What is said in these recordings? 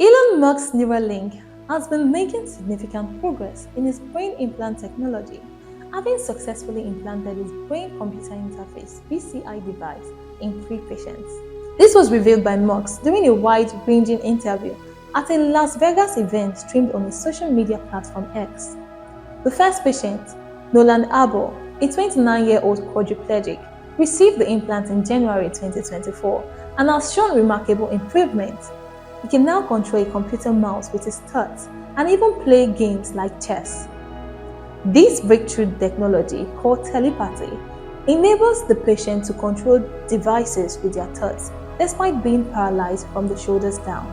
Elon Musk's Neuralink has been making significant progress in his brain implant technology, having successfully implanted his brain-computer interface (BCI) device in 3 patients. This was revealed by Musk during a wide-ranging interview at a Las Vegas event streamed on his social media platform X. The first patient, Nolan Arbor, a 29-year-old quadriplegic, received the implant in January 2024 and has shown remarkable improvement. He can now control a computer mouse with his thoughts and even play games like chess. This breakthrough technology, called telepathy, enables the patient to control devices with their thoughts despite being paralyzed from the shoulders down.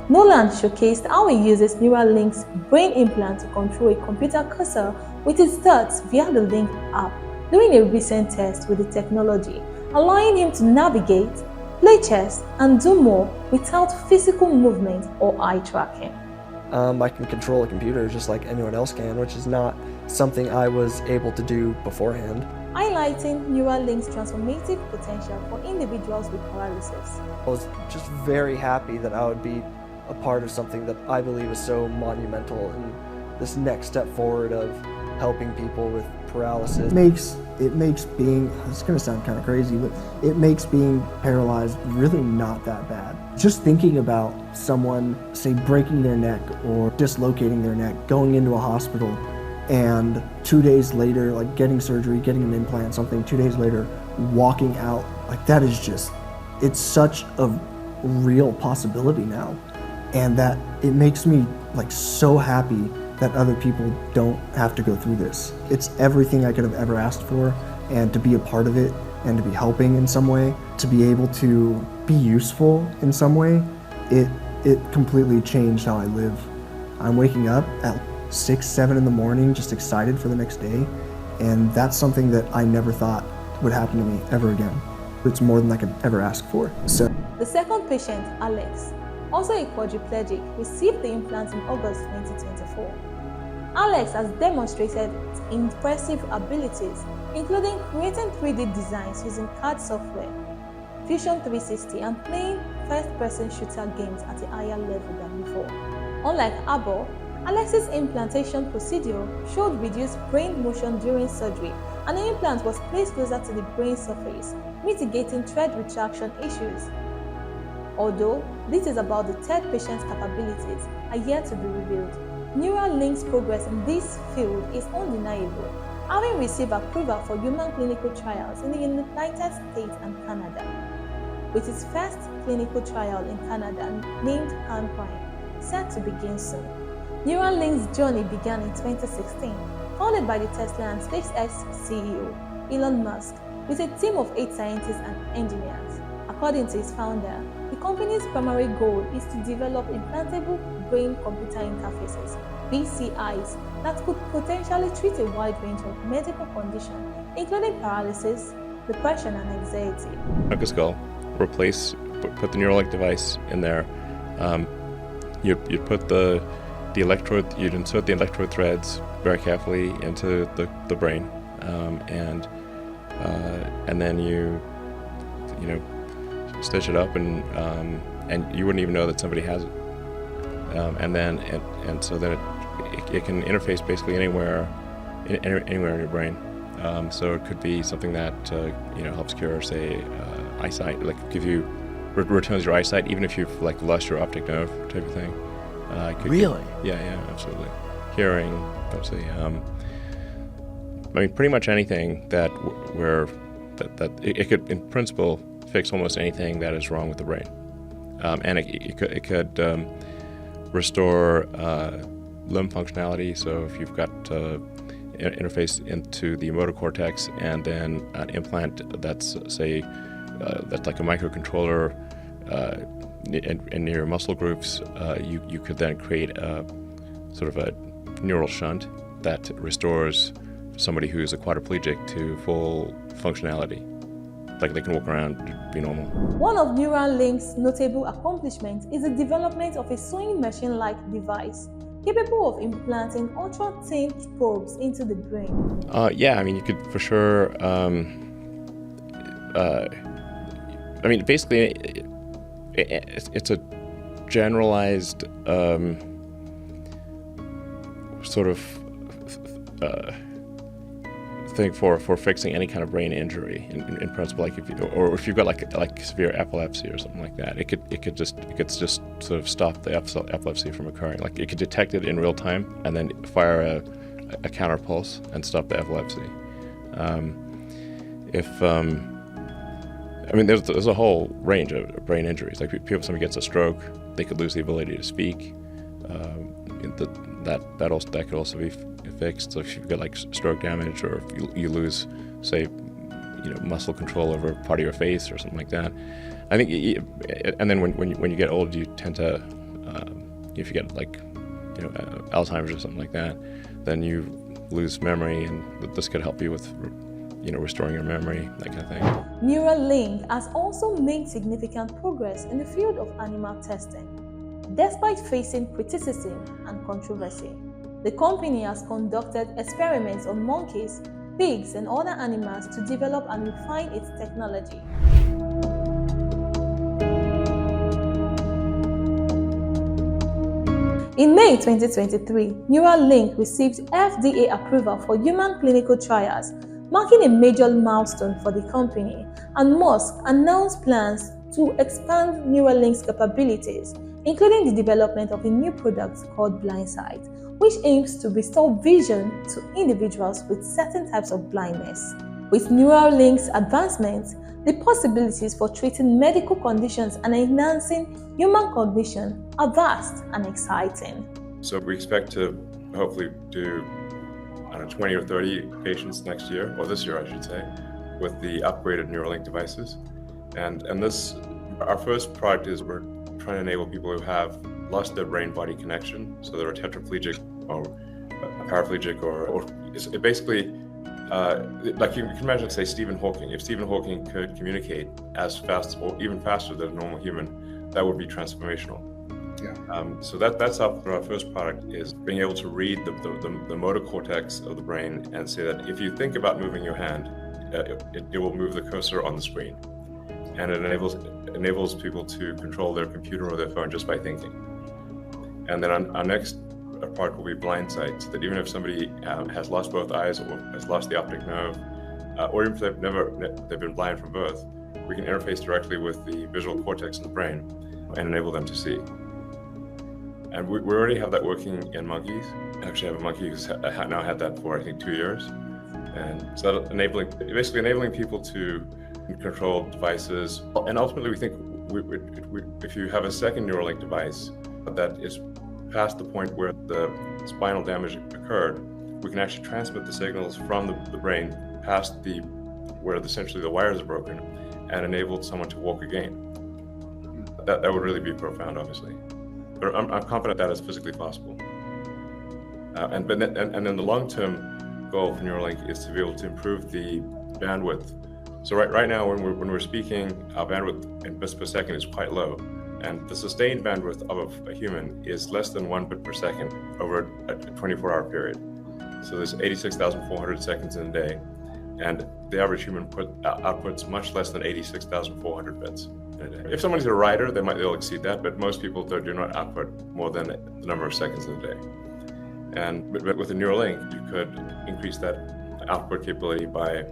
Nolan showcased how he uses Neuralink's brain implant to control a computer cursor with his thoughts via the Link app during a recent test with the technology, allowing him to navigate, play chess, and do more without physical movement or eye tracking. I can control a computer just like anyone else can, which is not something I was able to do beforehand. Highlighting Neuralink's transformative potential for individuals with paralysis. I was just very happy that I would be a part of something that I believe is so monumental in this next step forward of helping people with paralysis. It makes being, it's gonna sound kind of crazy, but it makes being paralyzed really not that bad. Just thinking about someone, say, breaking their neck or dislocating their neck, going into a hospital, and 2 days later, like getting surgery, getting an implant, something, 2 days later, walking out, like that is just, it's such a real possibility now. And that it makes me like so happy that other people don't have to go through this. It's everything I could have ever asked for, and to be a part of it and to be helping in some way, to be able to be useful in some way, it completely changed how I live. I'm waking up at 6, 7 in the morning just excited for the next day, and that's something that I never thought would happen to me ever again. It's more than I could ever ask for. So the second patient, Alex, also a quadriplegic, received the implant in August 2024. Alex has demonstrated impressive abilities, including creating 3D designs using CAD software, Fusion 360, and playing first-person shooter games at a higher level than before. Unlike Arbor, Alex's implantation procedure showed reduced brain motion during surgery, and the implant was placed closer to the brain surface, mitigating thread retraction issues. Although this is about the third patient's capabilities are yet to be revealed, Neuralink's progress in this field is undeniable, having received approval for human clinical trials in the United States and Canada, with its first clinical trial in Canada named Prime set to begin soon. Neuralink's journey began in 2016, founded by the Tesla and SpaceX CEO, Elon Musk, with a team of 8 scientists and engineers. According to his founder, the company's primary goal is to develop implantable brain-computer interfaces, BCIs, that could potentially treat a wide range of medical conditions, including paralysis, depression, and anxiety. Took a skull, put the Neuralink device in there. You put the electrode, you'd insert the electrode threads very carefully into the brain, and then you stitch it up, and you wouldn't even know that somebody has it, and so that it can interface basically anywhere in your brain. So it could be something that helps cure, say, eyesight, like returns your eyesight, even if you've like lost your optic nerve type of thing. Really? Yeah, absolutely. Hearing, obviously. Pretty much anything that it could, in principle, fix almost anything that is wrong with the brain, and it could restore limb functionality. So if you've got interface into the motor cortex, and then an implant that's that's like a microcontroller in your muscle groups, you could then create a sort of a neural shunt that restores somebody who's a quadriplegic to full functionality. Like they can walk around, be normal. One of Neuralink's notable accomplishments is the development of a sewing machine-like device capable of implanting ultra-thin probes into the brain. You could for sure. Basically, it's a generalized sort of thing for fixing any kind of brain injury in principle, like if you've got like severe epilepsy or something like that, it could just sort of stop the epilepsy from occurring. Like it could detect it in real time and then fire a counter pulse and stop the epilepsy. I mean, there's a whole range of brain injuries. Like somebody gets a stroke, they could lose the ability to speak. That could also be fixed. So if you've got like stroke damage, or if you lose, say, muscle control over part of your face or something like that, I think. And then when you get old, you tend to, if you get like, Alzheimer's or something like that, then you lose memory, and this could help you with, restoring your memory, that kind of thing. Neuralink has also made significant progress in the field of animal testing. Despite facing criticism and controversy, the company has conducted experiments on monkeys, pigs, and other animals to develop and refine its technology. In May 2023, Neuralink received FDA approval for human clinical trials, marking a major milestone for the company, and Musk announced plans to expand Neuralink's capabilities, including the development of a new product called Blindsight, which aims to restore vision to individuals with certain types of blindness. With Neuralink's advancements, the possibilities for treating medical conditions and enhancing human cognition are vast and exciting. So we expect to hopefully do 20 or 30 patients next year, or this year I should say, with the upgraded Neuralink devices. And this, our first product is we're trying to enable people who have lost their brain-body connection, so they're a tetraplegic or a paraplegic, or it basically, like you can imagine, say, Stephen Hawking. If Stephen Hawking could communicate as fast or even faster than a normal human, that would be transformational. Yeah. So that's our first product, is being able to read the motor cortex of the brain and say that if you think about moving your hand, it will move the cursor on the screen, and it enables people to control their computer or their phone just by thinking. And then our next product will be Blindsight, so that even if somebody has lost both eyes or has lost the optic nerve, or even if they've been blind from birth, we can interface directly with the visual cortex in the brain and enable them to see. And we already have that working in monkeys. I actually have a monkey who's now had that for, I think, 2 years. And so that basically enabling people to control devices. And ultimately, we think if you have a second Neuralink device that is past the point where the spinal damage occurred, we can actually transmit the signals from the brain past where essentially the wires are broken, and enable someone to walk again. That would really be profound, obviously. But I'm confident that is physically possible. And then the long-term goal for Neuralink is to be able to improve the bandwidth. So right now, when we're speaking, our bandwidth in bits per second is quite low, and the sustained bandwidth of a human is less than 1 bit per second over a 24-hour period. So there's 86,400 seconds in a day, and the average human outputs much less than 86,400 bits. If somebody's a writer, they'll exceed that, but most people do not output more than the number of seconds in a day. And but with a Neuralink, you could increase that output capability by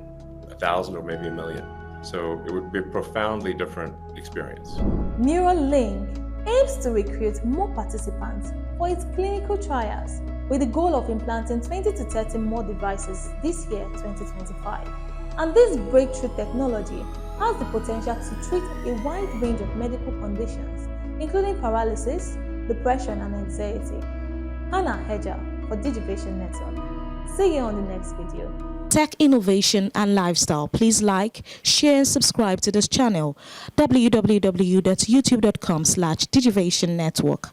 1,000 or maybe 1 million. So it would be a profoundly different experience. Neuralink aims to recruit more participants for its clinical trials, with the goal of implanting 20 to 30 more devices this year, 2025. And this breakthrough technology has the potential to treat a wide range of medical conditions, including paralysis, depression, and anxiety. Hannah Hedger for Digivision Network. See you on the next video. Tech innovation and lifestyle. Please like, share, and subscribe to this channel. www.youtube.com/Digivision Network.